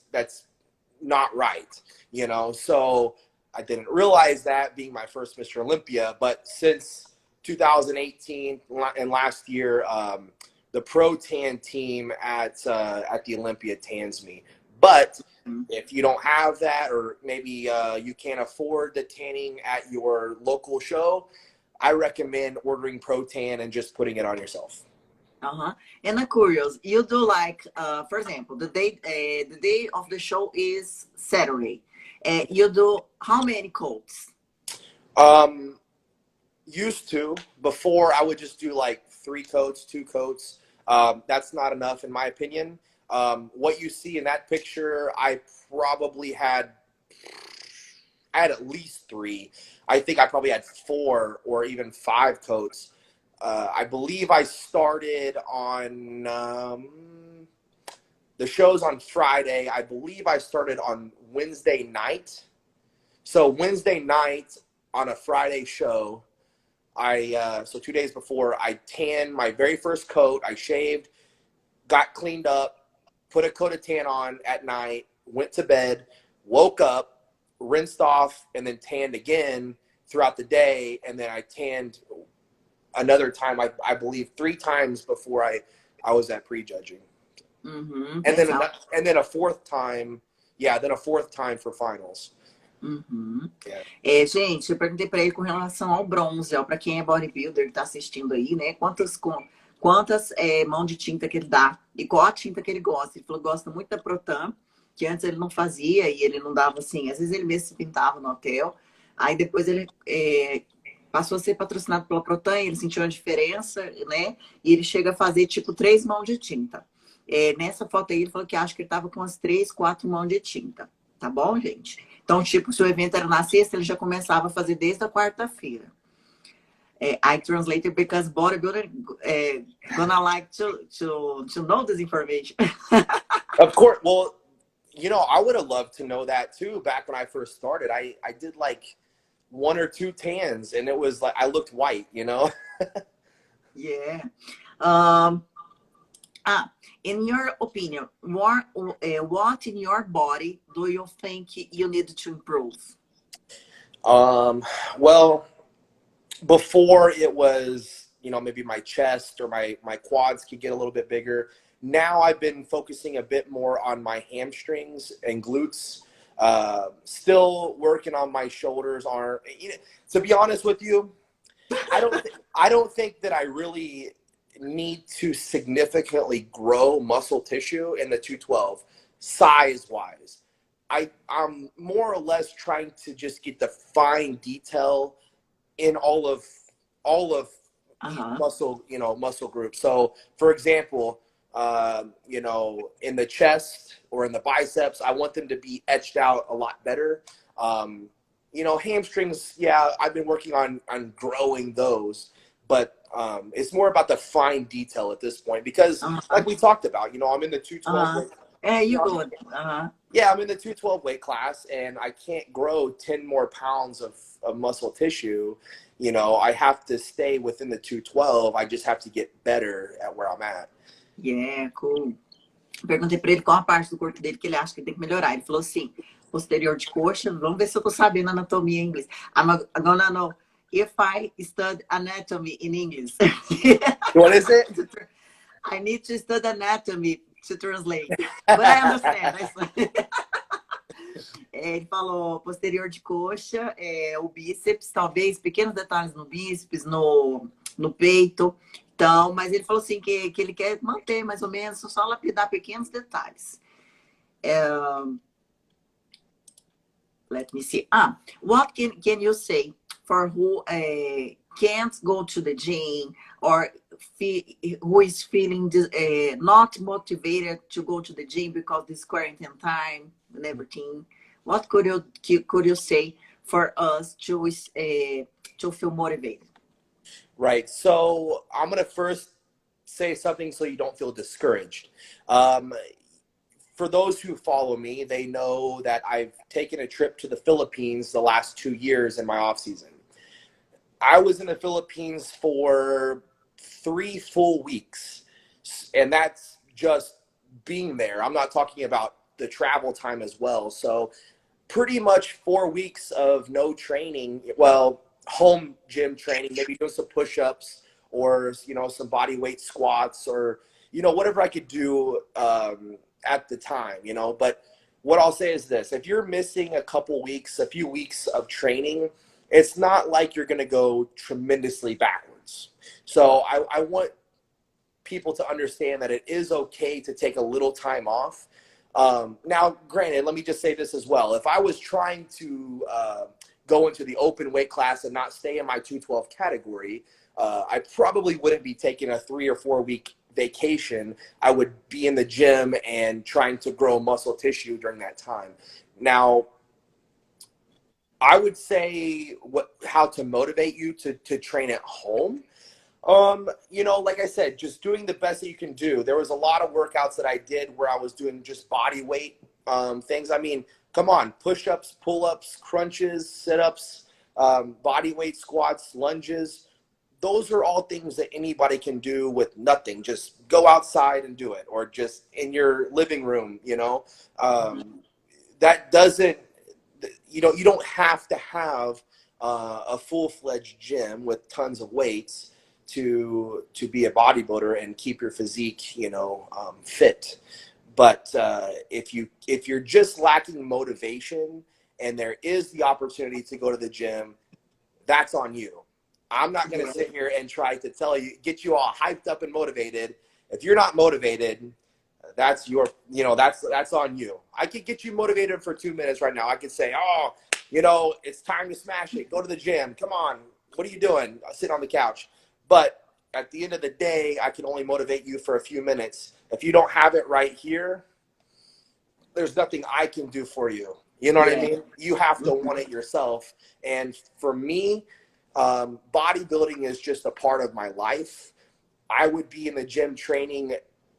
not right, you know. So I didn't realize that, being my first Mr. Olympia, but since 2018 and last year, the Pro Tan team at the Olympia tans me. But if you don't have that, or maybe you can't afford the tanning at your local show, I recommend ordering Pro Tan and just putting it on yourself. And I'm curious, you do like, for example, the day of the show is Saturday. You do how many coats? Used to. Before, I would just do like 3 coats, 2 coats. That's not enough, in my opinion. What you see in that picture, I probably had at least 3. I think I probably had 4 or even 5 coats. I believe I started on the show's on Friday. I believe I started on Wednesday night. So Wednesday night on a Friday show, so 2 days before, I tanned my very first coat. I shaved, got cleaned up, put a coat of tan on at night, went to bed, woke up, rinsed off, and then tanned again throughout the day. And then I tanned another time, I believe 3 times before I was at prejudging. And then a fourth time, then a fourth time for finals. Gente, eu perguntei para ele com relação ao bronze, ó, para quem é bodybuilder que tá assistindo aí, né? Quantas mãos de tinta que ele dá e qual a tinta que ele gosta. Ele falou que gosta muito da Protan, que antes ele não fazia e ele não dava assim. Às vezes ele mesmo se pintava no hotel. Aí depois ele passou a ser patrocinado pela Protan, ele sentiu uma diferença, né? E ele chega a fazer tipo 3 mãos de tinta. Nessa foto aí ele falou que acha que ele tava com umas 3, 4 mãos de tinta. Tá bom, gente? Então, tipo, se o evento era na sexta, ele já começava a fazer desde a quarta-feira. I translated because bodybuilder gonna like to know this information. Of course. Well, you know, I would have loved to know that too. Back when I first started, I did like 1 or 2 tans, and it was like I looked white, you know. Yeah. In your opinion, what in your body do you think you need to improve? Well, before it was, you know, maybe my chest or my quads could get a little bit bigger. Now I've been focusing a bit more on my hamstrings and glutes. Still working on my shoulders, arm. You know, to be honest with you, I don't think that I really need to significantly grow muscle tissue in the 212 size wise. I'm more or less trying to just get the fine detail in all of muscle, you know, muscle groups. So for example, you know, in the chest or in the biceps, I want them to be etched out a lot better. You know, hamstrings, yeah, I've been working on growing those, but it's more about the fine detail at this point because, like we talked about, you know, I'm in the 212 weight. Yeah, I'm in the 212 weight class, and I can't grow 10 more pounds of muscle tissue. You know, I have to stay within the 212. I just have to get better at where I'm at. Yeah, cool. Perguntei pra ele qual a parte do corpo dele que ele acha que tem que melhorar. Ele falou assim, posterior de coxa. Vamos ver se eu tô sabendo anatomia em inglês. I'm gonna know if I study anatomy in English. What is it? I need to study anatomy to translate. But I understand. Ele falou posterior de coxa, o bíceps, talvez, pequenos detalhes no bíceps, no peito. Então, mas ele falou assim que ele quer manter mais ou menos, só lapidar pequenos detalhes. Let me see. What can you say for who can't go to the gym or who is feeling not motivated to go to the gym because this quarantine time and everything? What could you say for us to feel motivated? Right. So I'm going to first say something so you don't feel discouraged. For those who follow me, they know that I've taken a trip to the Philippines the last 2 years in my off season. I was in the Philippines for 3 full weeks, and that's just being there. I'm not talking about the travel time as well. So pretty much 4 weeks of no training. Well, home gym training, maybe doing some push-ups or, you know, some body weight squats or, you know, whatever I could do at the time, you know. But what I'll say is this: if you're missing a few weeks of training, it's not like you're going to go tremendously backwards. So I want people to understand that it is okay to take a little time off. Now, granted, let me just say this as well. If I was trying to go into the open weight class and not stay in my 212 category, I probably wouldn't be taking a 3 or 4 week vacation. I would be in the gym and trying to grow muscle tissue during that time. Now, I would say how to motivate you to train at home. You know, like I said, just doing the best that you can do. There was a lot of workouts that I did where I was doing just body weight things. I mean, come on, push-ups, pull-ups, crunches, sit-ups, body weight squats, lunges. Those are all things that anybody can do with nothing. Just go outside and do it, or just in your living room, you know. That doesn't, you know, you don't have to have a full-fledged gym with tons of weights to be a bodybuilder and keep your physique, you know, fit. But if you're just lacking motivation and there is the opportunity to go to the gym, that's on you. I'm not going to sit here and try to get you all hyped up and motivated. If you're not motivated, that's your, you know, that's on you. I could get you motivated for 2 minutes right now. I could say, oh, you know, it's time to smash it. Go to the gym. Come on. What are you doing? I'll sit on the couch. But at the end of the day, I can only motivate you for a few minutes. If you don't have it right here, there's nothing I can do for you. You know what I mean? You have to want it yourself. And for me, bodybuilding is just a part of my life. I would be in the gym training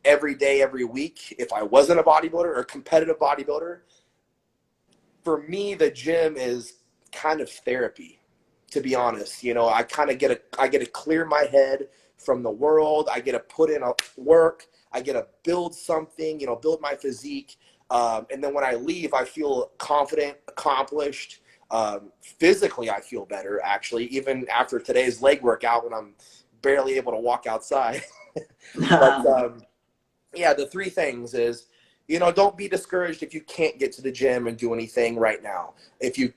every day, every week if I wasn't a bodybuilder or a competitive bodybuilder. For me, the gym is kind of therapy, to be honest. You know, I get to clear my head from the world. I get to put in a work. I get to build something, you know, build my physique. And then when I leave, I feel confident, accomplished. Physically, I feel better, actually, even after today's leg workout when I'm barely able to walk outside. But yeah, the three things is, you know, don't be discouraged if you can't get to the gym and do anything right now. If you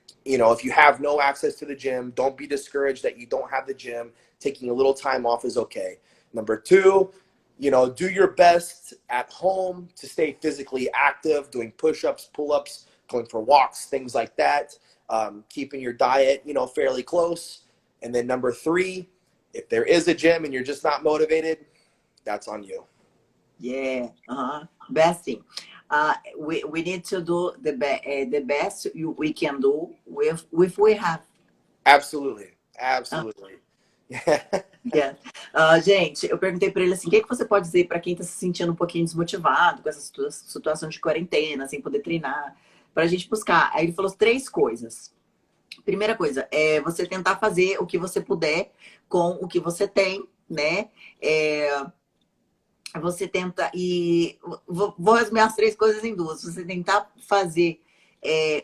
have no access to the gym, don't be discouraged that you don't have the gym. Taking a little time off is okay. Number two, you know, do your best at home to stay physically active, doing push-ups, pull-ups, going for walks, things like that. Keeping your diet, you know, fairly close. And then number three, if there is a gym and you're just not motivated, that's on you. Yeah, best thing. We need to do the best we can do with we have. Absolutely, absolutely. Yeah. Gente, eu perguntei para ele assim, o que você pode dizer para quem está se sentindo um pouquinho desmotivado com essa situação de quarentena, sem poder treinar, para a gente buscar. Aí ele falou 3 coisas. Primeira coisa, é você tentar fazer o que você puder com o que você tem, né? Você tenta, e vou resumir as 3 coisas em 2. Você tentar fazer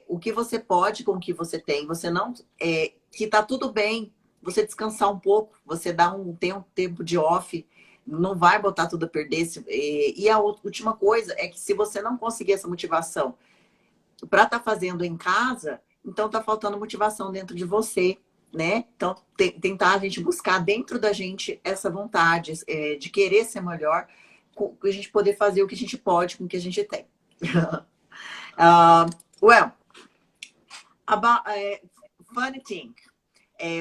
o que você pode com o que você tem. Você não, que tá tudo bem, você descansar um pouco, você dar um tempo de off, não vai botar tudo a perder. E a última coisa é que se você não conseguir essa motivação para estar fazendo em casa, então tá faltando motivação dentro de você, né? Então tentar a gente buscar dentro da gente essa vontade de querer ser melhor, a gente poder fazer o que a gente pode com o que a gente tem. Well, about funny thing.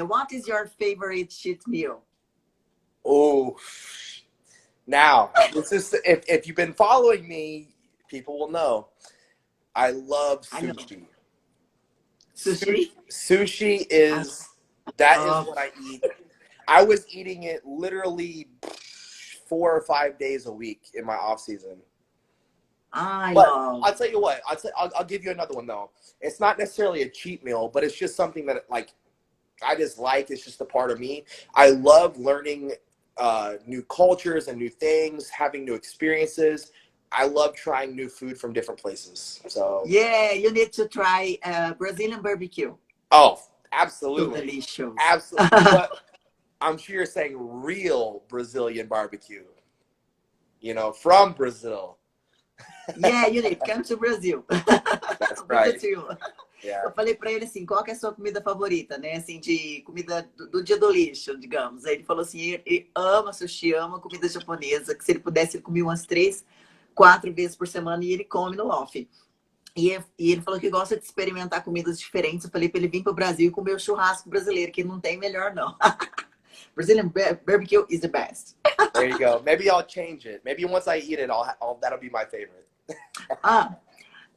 What is your favorite cheat meal? Oh, now this is if you've been following me, people will know. I love sushi. Sushi? Sushi is what I eat. I was eating it literally 4 or 5 days a week in my off season. I'll tell you what. I'll give you another one though. It's not necessarily a cheat meal, but it's just something that I just like. It's just a part of me. I love learning new cultures and new things, having new experiences. I love trying new food from different places. So yeah, you need to try Brazilian barbecue. Oh, absolutely. So delicious. Absolutely. But I'm sure you're saying real Brazilian barbecue. You know, from Brazil. Yeah, you need to come to Brazil. That's right. Yeah. Eu falei pra ele assim, qual que é a sua comida favorita, né? Assim, de comida do dia do lixo, digamos. Aí ele falou assim, ele ama sushi, ama comida japonesa, que se ele pudesse, ele comia umas 3, 4 vezes por semana e ele come no off. E ele falou que gosta de experimentar comidas diferentes. Eu falei pra ele vir pro Brasil e comer o churrasco brasileiro, que não tem melhor, não. Brazilian barbecue is the best. There you go. Maybe I'll change it. Maybe once I eat it, that'll be my favorite.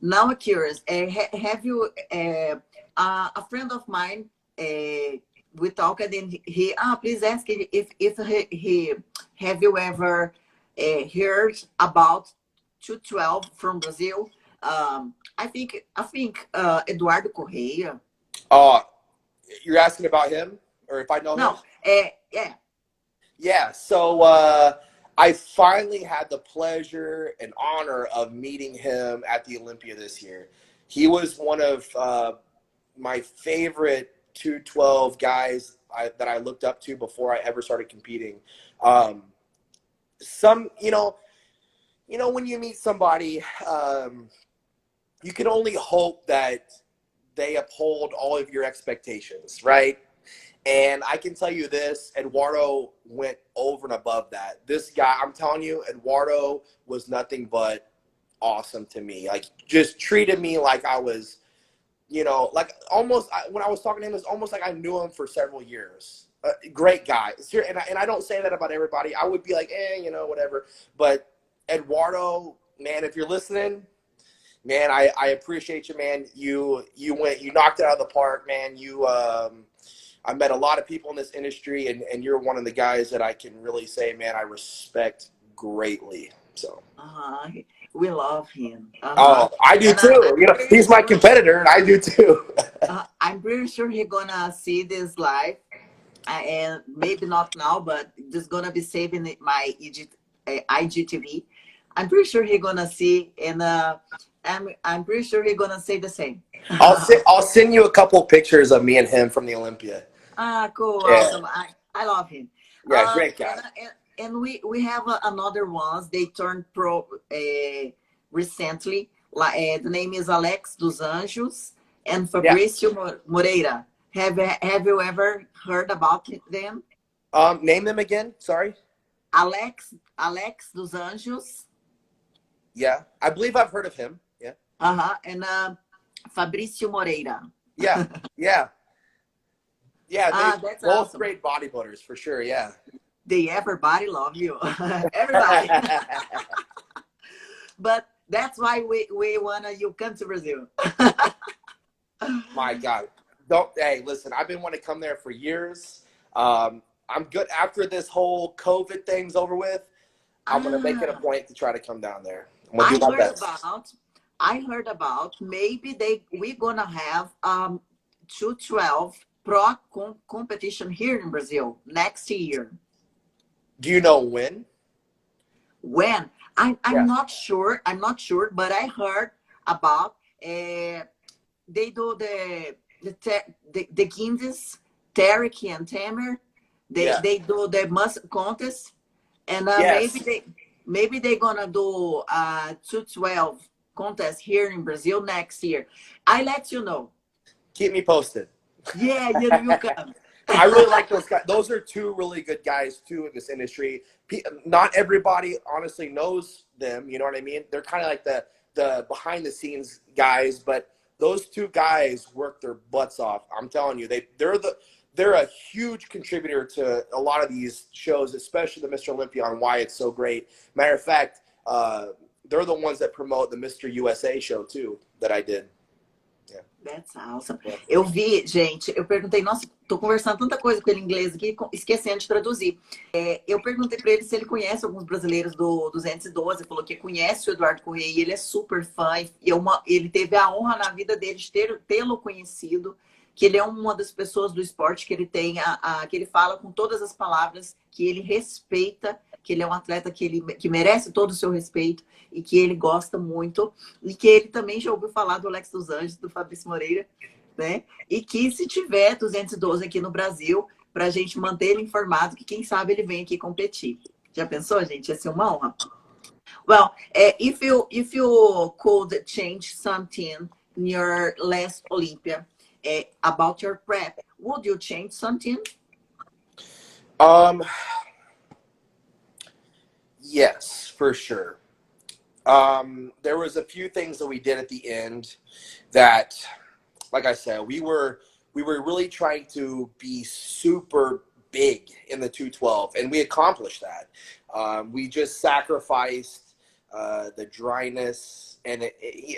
Now I'm curious. Have you a friend of mine? We talked and he please ask if he have you ever heard about 212 from Brazil? I think Eduardo Correa. Oh, you're asking about him, or if I know him? No. Yeah. Yeah. So I finally had the pleasure and honor of meeting him at the Olympia this year. He was one of my favorite 212 guys that I looked up to before I ever started competing. You know, when you meet somebody, you can only hope that they uphold all of your expectations, right? And I can tell you this, Eduardo went over and above that. This guy, I'm telling you, Eduardo was nothing but awesome to me. Like, just treated me like I was, you know, like almost, when I was talking to him, it's almost like I knew him for several years. Great guy. And I don't say that about everybody. I would be like, you know, whatever. But Eduardo, man, if you're listening, man, I appreciate you, man. You knocked it out of the park, man. I met a lot of people in this industry, and you're one of the guys that I can really say, man, I respect greatly. So. We love him. Oh, I do too. You know, he's my competitor, and I do too. I'm pretty sure he's gonna see this live, and maybe not now, but just gonna be saving my IGTV. I'm pretty sure he's gonna see, and I'm pretty sure he's gonna say the same. I'll send you a couple pictures of me and him from the Olympia. Ah, cool, Yeah. awesome. I love him. Yeah, great guy. And we have another ones. They turned pro recently. The name is Alex dos Anjos and Fabricio Moreira. Have you ever heard about them? Name them again. Sorry. Alex dos Anjos. Yeah, I believe I've heard of him. Yeah. And Fabricio Moreira. Yeah. Yeah, that's both awesome. great bodybuilders for sure. Yeah. Everybody love you. Everybody. But that's why we wanna you come to Brazil. My God. Hey, listen, I've been wanting to come there for years. I'm good after this whole COVID thing's over with. I'm gonna make it a point to try to come down there. I'm gonna do my best. I heard about maybe we're gonna have 212 pro competition here in Brazil next year. Do you know when? When? I'm not sure. I'm not sure, but I heard about they do the Guinness, Derek and Tamer. They do the muscle contest, and maybe they're gonna do 212 contest here in Brazil next year. I let you know. Keep me posted. Yeah, you come. I really like those guys. Those are two really good guys too in this industry. Not everybody honestly knows them. You know what I mean? They're kind of like the behind the scenes guys, but those two guys work their butts off. I'm telling you, they're a huge contributor to a lot of these shows, especially the Mr. Olympia, on why it's so great. Matter of fact, they're the ones that promote the Mr. USA show too that I did. Yeah. That's awesome. Eu vi, gente, eu perguntei, nossa, tô conversando tanta coisa com ele em inglês aqui, esquecendo de traduzir. Eu perguntei para ele se ele conhece alguns brasileiros do 212, ele falou que conhece o Eduardo Correa e ele é super fã, e ele teve a honra na vida dele de tê-lo conhecido, que ele é uma das pessoas do esporte que ele tem, que ele fala com todas as palavras, que ele respeita, que ele é um atleta que merece todo o seu respeito e que ele gosta muito, e que ele também já ouviu falar do Alex dos Anjos, do Fabrício Moreira, né? E que se tiver 212 aqui no Brasil, para a gente manter ele informado, que quem sabe ele vem aqui competir. Já pensou, gente? Ia ser uma honra. Well, if you could change something in your last Olympia about your prep, would you change something? Yes, for sure. There was a few things that we did at the end that, like I said, we were really trying to be super big in the 212, and we accomplished that. We just sacrificed the dryness, and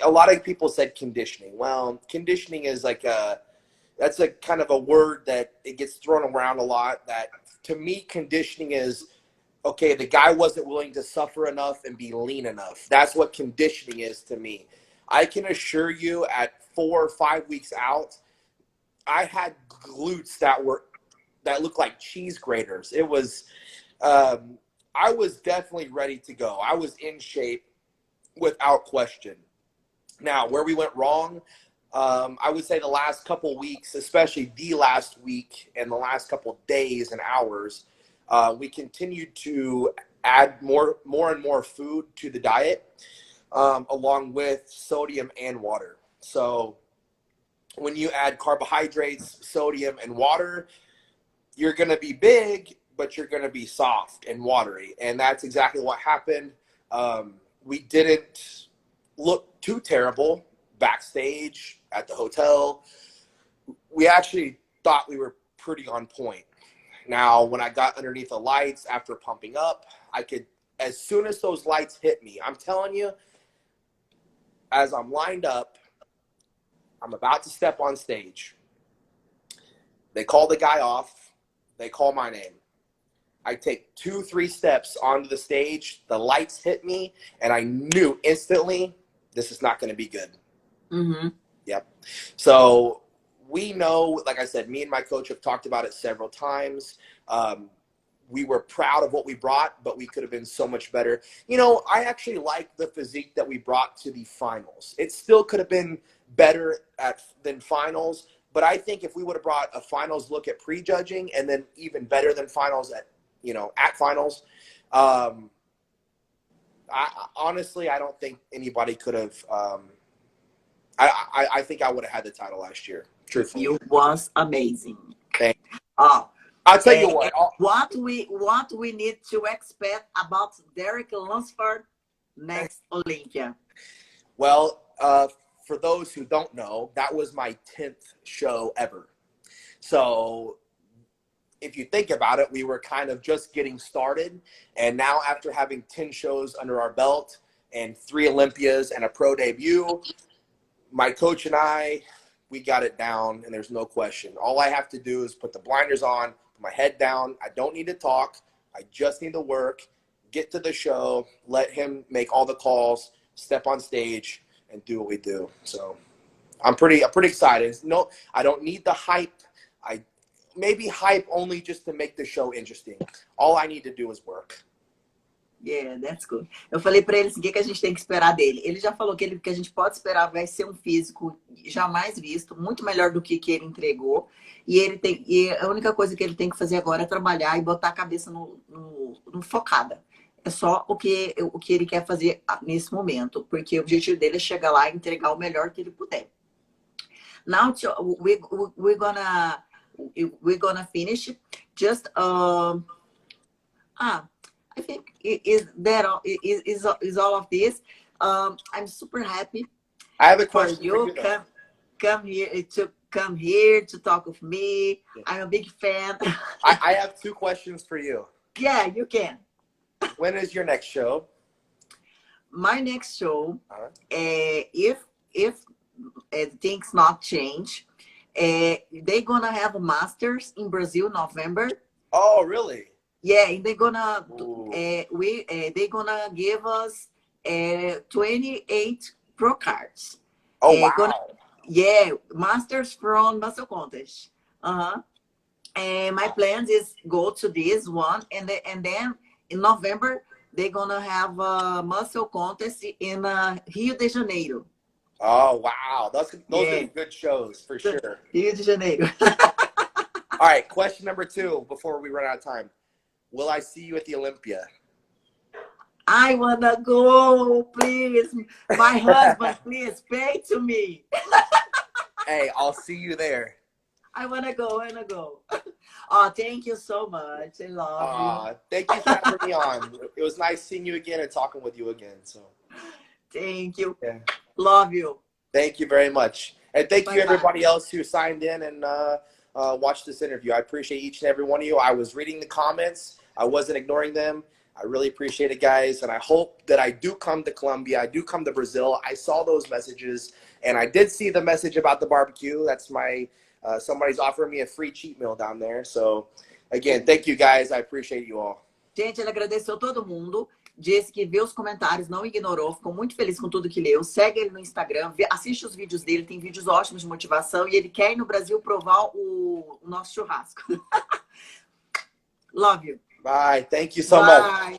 a lot of people said conditioning. Well, conditioning is like that's a kind of a word that it gets thrown around a lot. That to me, conditioning is, okay, the guy wasn't willing to suffer enough and be lean enough. That's what conditioning is to me. I can assure you at 4 or 5 weeks out, I had glutes that looked like cheese graters. It was, I was definitely ready to go. I was in shape without question. Now, where we went wrong, I would say the last couple weeks, especially the last week and the last couple days and hours, we continued to add more and more food to the diet, along with sodium and water. So when you add carbohydrates, sodium, and water, you're going to be big, but you're going to be soft and watery. And that's exactly what happened. We didn't look too terrible backstage at the hotel. We actually thought we were pretty on point. Now, when I got underneath the lights after pumping up, I could, as soon as those lights hit me, I'm telling you, as I'm lined up, I'm about to step on stage. They call the guy off. They call my name. I take 2-3 steps onto the stage. The lights hit me, and I knew instantly this is not going to be good. Mm-hmm. Yep. So we know, like I said, me and my coach have talked about it several times. We were proud of what we brought, but we could have been so much better. You know, I actually like the physique that we brought to the finals. It still could have been better than finals. But I think if we would have brought a finals look at prejudging and then even better than finals at, you know, at finals, honestly, I don't think anybody could have. I think I would have had the title last year. Truthfully, you was amazing. Thank you. Oh, I'll tell you what. What we need to expect about DEREK LUNSFORD next Olympia? Well, for those who don't know, that was my 10th show ever. So if you think about it, we were kind of just getting started. And now after having 10 shows under our belt and 3 Olympias and a pro debut, my coach and I, we got it down, and there's no question. All I have to do is put the blinders on, put my head down. I don't need to talk. I just need to work, get to the show, let him make all the calls, step on stage, and do what we do. So I'm pretty excited. No, I don't need the hype. I maybe hype only just to make the show interesting. All I need to do is work. Yeah, that's good. Eu falei para ele assim, o que a gente tem que esperar dele. Ele já falou que a gente pode esperar vai ser um físico jamais visto, muito melhor do que ele entregou. E a única coisa que ele tem que fazer agora é trabalhar e botar a cabeça no focada. É só o que ele quer fazer nesse momento, porque o objetivo dele é chegar lá e entregar o melhor que ele puder. Now we're gonna finish. Just I think is all of this. I'm super happy. I have a question for you. Come here to talk with me. Yeah. I'm a big fan. I have 2 questions for you. Yeah, you can. When is your next show? My next show, if things not change, they're gonna have a Masters in Brazil, November. Oh, really? Yeah, and they're gonna they're gonna give us 28 pro cards. Oh, wow. Masters from muscle contest. And my plans is go to this one, and then in November they're gonna have a muscle contest in Rio de Janeiro. Oh, wow, those are good shows for sure. Rio de Janeiro. All right, question number 2 before we run out of time. Will I see you at the Olympia? I wanna go, please. My husband, please pay to me. Hey, I'll see you there. I wanna go. Oh, thank you so much. I love you. Thank you for having me on. It was nice seeing you again and talking with you again. So, thank you. Yeah. Love you. Thank you very much, and thank you everybody else who signed in and watched this interview. I appreciate each and every one of you. I was reading the comments. I wasn't ignoring them. I really appreciate it, guys. And I hope that I do come to Colombia. I do come to Brazil. I saw those messages. And I did see the message about the barbecue. That's my, somebody's offering me a free cheat meal down there. So, again, thank you, guys. I appreciate you all. Gente, ele agradeceu todo mundo. Disse que viu os comentários, não ignorou. Ficou muito feliz com tudo que leu. Segue ele no Instagram. Assiste os vídeos dele. Tem vídeos ótimos de motivação. E ele quer ir no Brasil provar o nosso churrasco. Love you. Bye. Thank you so much.